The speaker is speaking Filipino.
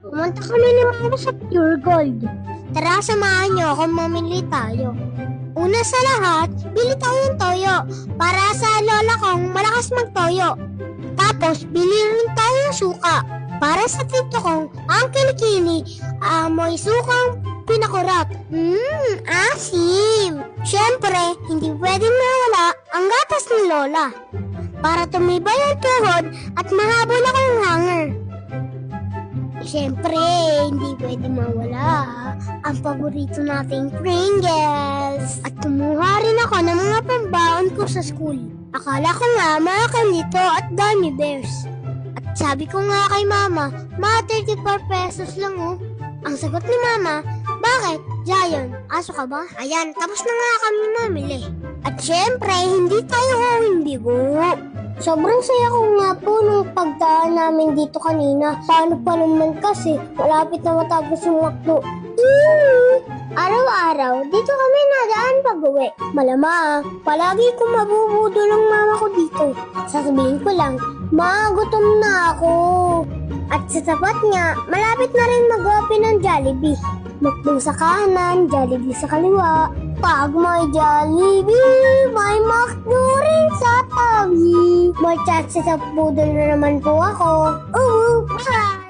Pumunta kami ni Mama sa Pure Gold. Tara, samahan niyo ako, mamili tayo. Una sa lahat, bili tayo ng toyo para sa lola kong malakas magtoyo. Tapos, bili rin tayo ng suka para sa tito kong ang kilikili, amoy sukang pinakurap. Asim! Siyempre, hindi pwedeng mawala ang gatas ni lola para tumibay ang tuhod at mahabol akong hanger. Siyempre, hindi pwede mawala ang paborito nating Pringles. At kumuha rin ako ng mga pambaon ko sa school. Akala ko nga mga kanito at gummy bears. At sabi ko nga kay mama, mga 34 pesos lang oh. Ang sagot ni mama, bakit? Jayon, aso ka ba? Ayan, tapos na nga kami mamili. At syempre, hindi tayo hindi bigo. Sobrang saya ko nga po nung pagdaan namin dito kanina. Paano pa naman kasi, malapit na matapos yung McDo. Araw-araw, dito kami nadaan pag-uwi. Malamang, palagi kong mabubudol ang mama ko dito. Sasabihin ko lang, ma, gutom na ako. At sa tapat niya, malapit na rin mag-open ng Jollibee. McDo sa kanan, Jollibee sa kaliwa. Pag may Jollibee, may McDo rin sa tabi. May chance sa budol na naman po ako. Bye!